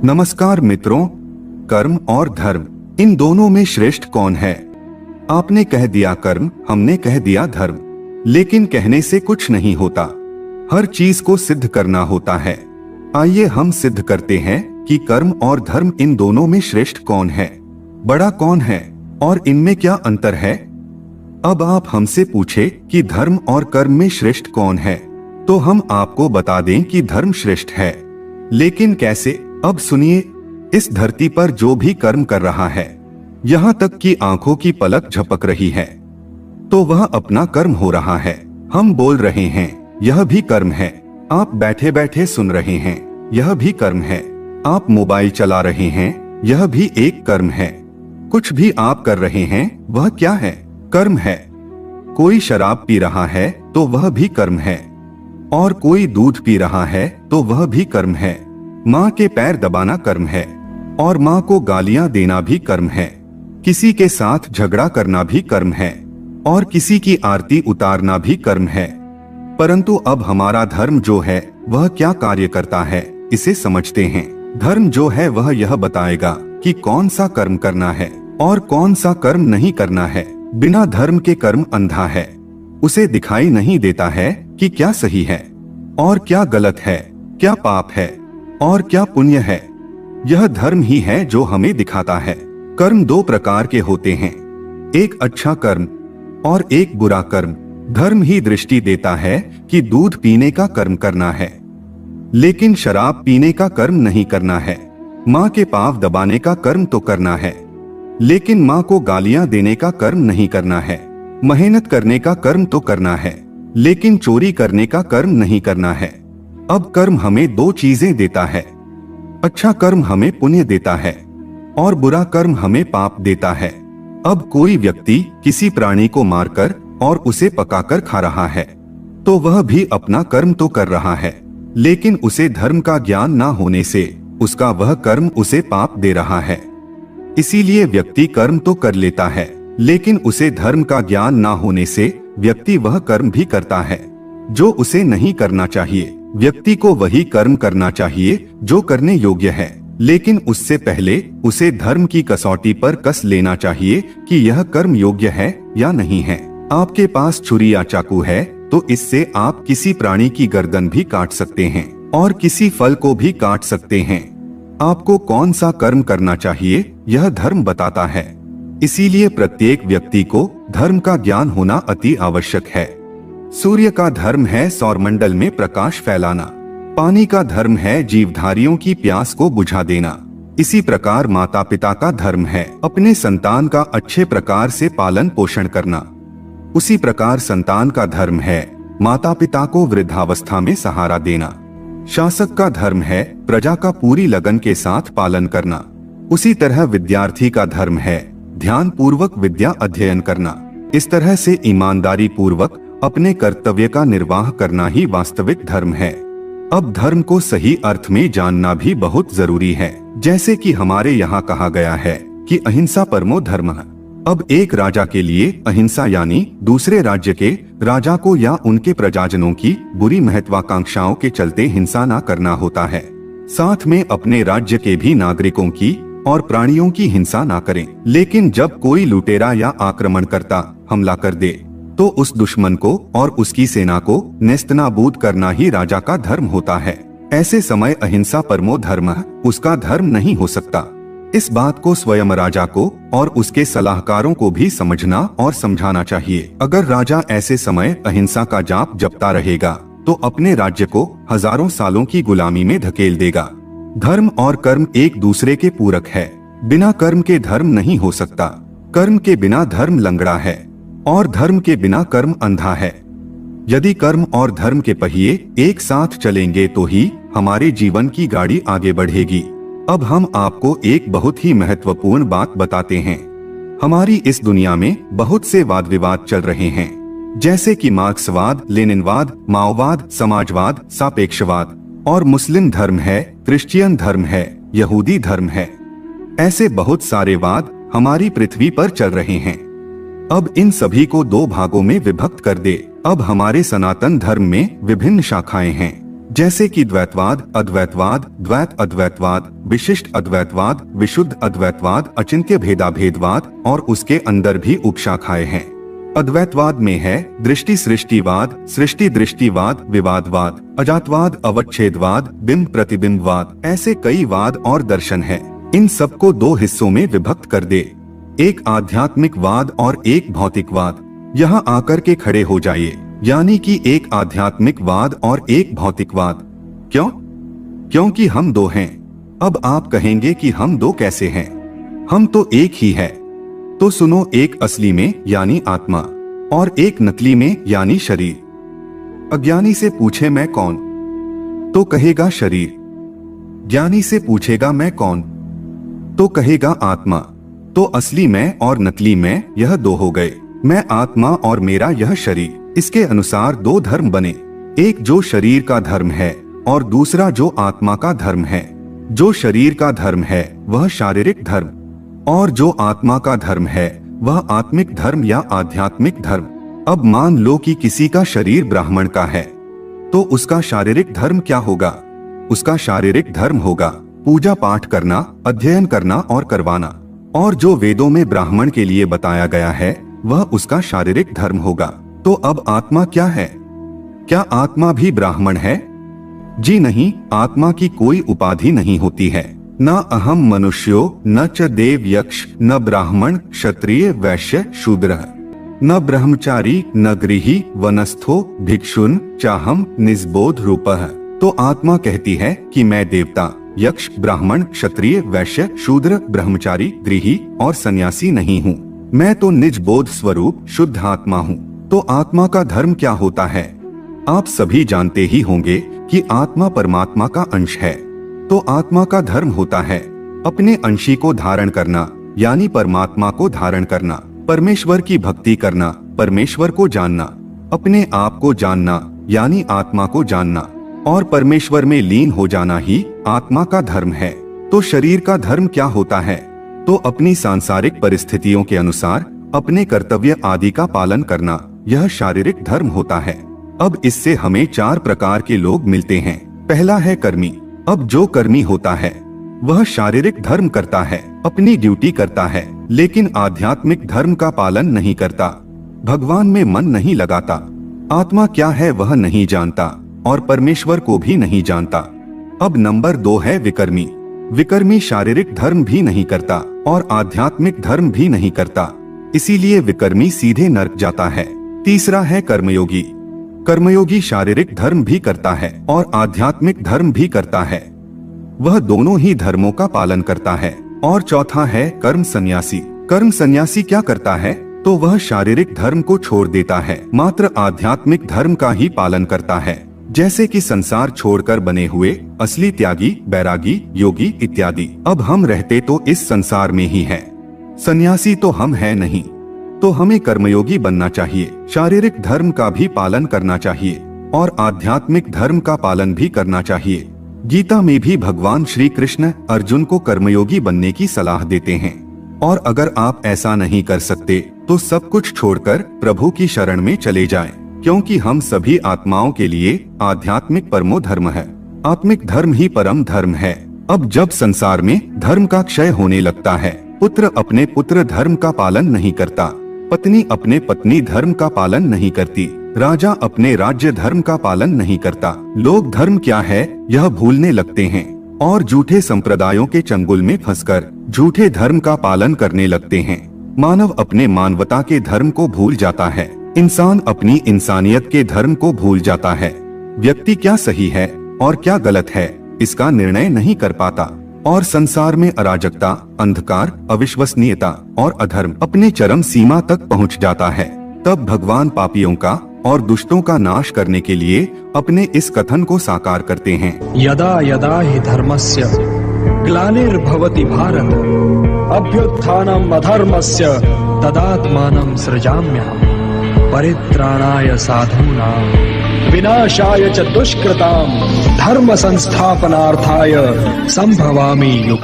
नमस्कार मित्रों, कर्म और धर्म इन दोनों में श्रेष्ठ कौन है? आपने कह दिया कर्म, हमने कह दिया धर्म, लेकिन कहने से कुछ नहीं होता। हर चीज को सिद्ध करना होता है। आइए हम सिद्ध करते हैं कि कर्म और धर्म इन दोनों में श्रेष्ठ कौन है, बड़ा कौन है और इनमें क्या अंतर है। अब आप हमसे पूछे कि धर्म और कर्म में श्रेष्ठ कौन है, तो हम आपको बता दें कि धर्म श्रेष्ठ है। लेकिन कैसे? अब सुनिए। इस धरती पर जो भी कर्म कर रहा है, यहाँ तक कि आंखों की पलक झपक रही है, तो वह अपना कर्म हो रहा है। हम बोल रहे हैं, यह भी कर्म है। आप बैठे बैठे सुन रहे हैं, यह भी कर्म है। आप मोबाइल चला रहे हैं, यह भी एक कर्म है। कुछ भी आप कर रहे हैं, वह क्या है? कर्म है। कोई शराब पी रहा है तो वह भी कर्म है, और कोई दूध पी रहा है तो वह भी कर्म है। माँ के पैर दबाना कर्म है, और माँ को गालियां देना भी कर्म है। किसी के साथ झगड़ा करना भी कर्म है, और किसी की आरती उतारना भी कर्म है। परंतु अब हमारा धर्म जो है वह क्या कार्य करता है, इसे समझते हैं। धर्म जो है वह यह बताएगा कि कौन सा कर्म करना है और कौन सा कर्म नहीं करना है। बिना धर्म के कर्म अंधा है, उसे दिखाई नहीं देता है कि क्या सही है और क्या गलत है, क्या पाप है और क्या पुण्य है। यह धर्म ही है जो हमें दिखाता है। कर्म दो प्रकार के होते हैं, एक अच्छा कर्म और एक बुरा कर्म। धर्म ही दृष्टि देता है कि दूध पीने का कर्म करना है, लेकिन शराब पीने का कर्म नहीं करना है। माँ के पांव दबाने का कर्म तो करना है, लेकिन माँ को गालियां देने का कर्म नहीं करना है। मेहनत करने का कर्म तो करना है, लेकिन चोरी करने का कर्म नहीं करना है। अब कर्म हमें दो चीजें देता है। अच्छा कर्म हमें पुण्य देता है और बुरा कर्म हमें पाप देता है। अब कोई व्यक्ति किसी प्राणी को मारकर और उसे पकाकर खा रहा है, तो वह भी अपना कर्म तो कर रहा है, लेकिन उसे धर्म का ज्ञान ना होने से उसका वह कर्म उसे पाप दे रहा है। इसीलिए व्यक्ति कर्म तो कर लेता है, लेकिन उसे धर्म का ज्ञान ना होने से व्यक्ति वह कर्म भी करता है जो उसे नहीं करना चाहिए। व्यक्ति को वही कर्म करना चाहिए जो करने योग्य है, लेकिन उससे पहले उसे धर्म की कसौटी पर कस लेना चाहिए कि यह कर्म योग्य है या नहीं है। आपके पास छुरी या चाकू है तो इससे आप किसी प्राणी की गर्दन भी काट सकते हैं और किसी फल को भी काट सकते हैं। आपको कौन सा कर्म करना चाहिए यह धर्म बताता है। इसीलिए प्रत्येक व्यक्ति को धर्म का ज्ञान होना अति आवश्यक है। सूर्य का धर्म है सौरमंडल में प्रकाश फैलाना। पानी का धर्म है जीवधारियों की प्यास को बुझा देना। इसी प्रकार माता पिता का धर्म है अपने संतान का अच्छे प्रकार से पालन पोषण करना। उसी प्रकार संतान का धर्म है माता पिता को वृद्धावस्था में सहारा देना। शासक का धर्म है प्रजा का पूरी लगन के साथ पालन करना। उसी तरह विद्यार्थी का धर्म है ध्यान पूर्वक विद्या अध्ययन करना। इस तरह से ईमानदारी पूर्वक अपने कर्तव्य का निर्वाह करना ही वास्तविक धर्म है। अब धर्म को सही अर्थ में जानना भी बहुत जरूरी है। जैसे कि हमारे यहाँ कहा गया है कि अहिंसा परमो धर्मः। अब एक राजा के लिए अहिंसा यानी दूसरे राज्य के राजा को या उनके प्रजाजनों की बुरी महत्वाकांक्षाओं के चलते हिंसा न करना होता है। साथ में अपने राज्य के भी नागरिकों की और प्राणियों की हिंसा ना करें। लेकिन जब कोई लुटेरा या आक्रमणकर्ता हमला कर दे तो उस दुश्मन को और उसकी सेना को नेस्तनाबूद करना ही राजा का धर्म होता है। ऐसे समय अहिंसा परमो धर्मः उसका धर्म नहीं हो सकता। इस बात को स्वयं राजा को और उसके सलाहकारों को भी समझना और समझाना चाहिए। अगर राजा ऐसे समय अहिंसा का जाप जपता रहेगा तो अपने राज्य को हजारों सालों की गुलामी में धकेल देगा। धर्म और कर्म एक दूसरे के पूरक है। बिना कर्म के धर्म नहीं हो सकता। कर्म के बिना धर्म लंगड़ा है और धर्म के बिना कर्म अंधा है। यदि कर्म और धर्म के पहिए एक साथ चलेंगे तो ही हमारे जीवन की गाड़ी आगे बढ़ेगी। अब हम आपको एक बहुत ही महत्वपूर्ण बात बताते हैं। हमारी इस दुनिया में बहुत से वाद विवाद चल रहे हैं, जैसे कि मार्क्सवाद, लेनिनवाद, माओवाद, समाजवाद, सापेक्षवाद, और मुस्लिम धर्म है, क्रिश्चियन धर्म है, यहूदी धर्म है। ऐसे बहुत सारे वाद हमारी पृथ्वी पर चल रहे हैं। अब इन सभी को दो भागों में विभक्त कर दे। अब हमारे सनातन धर्म में विभिन्न शाखाएं हैं, जैसे कि द्वैतवाद, अद्वैतवाद, द्वैत अद्वैतवाद, विशिष्ट अद्वैतवाद, विशुद्ध अद्वैतवाद, अचिंत्य भेदाभेदवाद और उसके अंदर भी उपशाखाएं हैं। अद्वैतवाद में है दृष्टि सृष्टिवाद, सृष्टि दृष्टिवाद, विवादवाद, अजातवाद, अवच्छेदवाद, बिंब प्रतिबिंबवाद, ऐसे कई वाद और दर्शन है। इन सबको दो हिस्सों में विभक्त कर दे, एक आध्यात्मिक वाद और एक भौतिकवाद। यहाँ आकर के खड़े हो जाइए, यानी कि एक आध्यात्मिक वाद और एक भौतिकवाद। क्यों? क्योंकि हम दो हैं। अब आप कहेंगे कि हम दो कैसे हैं? हम तो एक ही है। तो सुनो, एक असली में यानी आत्मा और एक नकली में यानी शरीर। अज्ञानी से पूछे मैं कौन, तो कहेगा शरीर। ज्ञानी से पूछेगा मैं कौन, तो कहेगा आत्मा। तो असली मैं और नकली मैं यह दो हो गए। मैं आत्मा और मेरा यह शरीर। इसके अनुसार दो धर्म बने, एक जो शरीर का धर्म है और दूसरा जो आत्मा का धर्म है। जो शरीर का धर्म है वह शारीरिक धर्म और जो आत्मा का धर्म है वह आत्मिक धर्म या आध्यात्मिक धर्म। अब मान लो कि किसी का शरीर ब्राह्मण का है, तो उसका शारीरिक धर्म क्या होगा? उसका शारीरिक धर्म होगा पूजा पाठ करना, अध्ययन करना और करवाना। और जो वेदों में ब्राह्मण के लिए बताया गया है वह उसका शारीरिक धर्म होगा। तो अब आत्मा क्या है? क्या आत्मा भी ब्राह्मण है? जी नहीं, आत्मा की कोई उपाधि नहीं होती है। न अहम मनुष्यो, न च देव यक्ष, न ब्राह्मण क्षत्रिय वैश्य शूद्र, न ब्रह्मचारी, न गृही, वनस्थो, भिक्षुन चाहम निस्बोध रूपः। तो आत्मा कहती है कि मैं देवता, यक्ष, ब्राह्मण, क्षत्रिय, वैश्य, शूद्र, ब्रह्मचारी, गृही और सन्यासी नहीं हूँ। मैं तो निज बोध स्वरूप शुद्ध आत्मा हूँ। तो आत्मा का धर्म क्या होता है? आप सभी जानते ही होंगे कि आत्मा परमात्मा का अंश है। तो आत्मा का धर्म होता है अपने अंशी को धारण करना, यानी परमात्मा को धारण करना, परमेश्वर की भक्ति करना, परमेश्वर को जानना, अपने आप को जानना यानी आत्मा को जानना और परमेश्वर में लीन हो जाना ही आत्मा का धर्म है। तो शरीर का धर्म क्या होता है? तो अपनी सांसारिक परिस्थितियों के अनुसार अपने कर्तव्य आदि का पालन करना, यह शारीरिक धर्म होता है। अब इससे हमें चार प्रकार के लोग मिलते हैं। पहला है कर्मी। अब जो कर्मी होता है वह शारीरिक धर्म करता है, अपनी ड्यूटी करता है, लेकिन आध्यात्मिक धर्म का पालन नहीं करता, भगवान में मन नहीं लगाता, आत्मा क्या है वह नहीं जानता और परमेश्वर को भी नहीं जानता। अब नंबर 2 है विकर्मी। विकर्मी शारीरिक धर्म भी नहीं करता और आध्यात्मिक धर्म भी नहीं करता, इसीलिए विकर्मी सीधे नरक जाता है। तीसरा है कर्मयोगी। कर्मयोगी शारीरिक धर्म भी करता है और आध्यात्मिक धर्म भी करता है, वह दोनों ही धर्मों का पालन करता है। और चौथा है कर्म सन्यासी। कर्म सन्यासी क्या करता है? तो वह शारीरिक धर्म को छोड़ देता है, मात्र आध्यात्मिक धर्म का ही पालन करता है, जैसे कि संसार छोड़कर बने हुए असली त्यागी, बैरागी, योगी इत्यादि। अब हम रहते तो इस संसार में ही हैं, सन्यासी तो हम हैं नहीं। तो हमें कर्मयोगी बनना चाहिए, शारीरिक धर्म का भी पालन करना चाहिए और आध्यात्मिक धर्म का पालन भी करना चाहिए। गीता में भी भगवान श्री कृष्ण अर्जुन को कर्मयोगी बनने की सलाह देते हैं। और अगर आप ऐसा नहीं कर सकते तो सब कुछ छोड़कर प्रभु की शरण में चले जाएं, क्योंकि हम सभी आत्माओं के लिए आध्यात्मिक परमो धर्म है, आत्मिक धर्म ही परम धर्म है। अब जब संसार में धर्म का क्षय होने लगता है, पुत्र अपने पुत्र धर्म का पालन नहीं करता, पत्नी अपने पत्नी धर्म का पालन नहीं करती, राजा अपने राज्य धर्म का पालन नहीं करता, लोग धर्म क्या है यह भूलने लगते हैं और झूठे संप्रदायों के चंगुल में फंसकर झूठे धर्म का पालन करने लगते हैं। मानव अपने मानवता के धर्म को भूल जाता है, इंसान अपनी इंसानियत के धर्म को भूल जाता है। व्यक्ति क्या सही है और क्या गलत है इसका निर्णय नहीं कर पाता और संसार में अराजकता, अंधकार, अविश्वसनीयता और अधर्म अपने चरम सीमा तक पहुंच जाता है। तब भगवान पापियों का और दुष्टों का नाश करने के लिए अपने इस कथन को साकार करते हैं। यदा यदा हि धर्मस्य ग्लानिर्भवति भारत अभ्युत्थानम् अधर्मस्य तदात्मानं सृजाम्यहम् परित्राणाय साधूनां विनाशाय च दुष्कृतां धर्म संस्थापनार्थाय संभवामि युगे।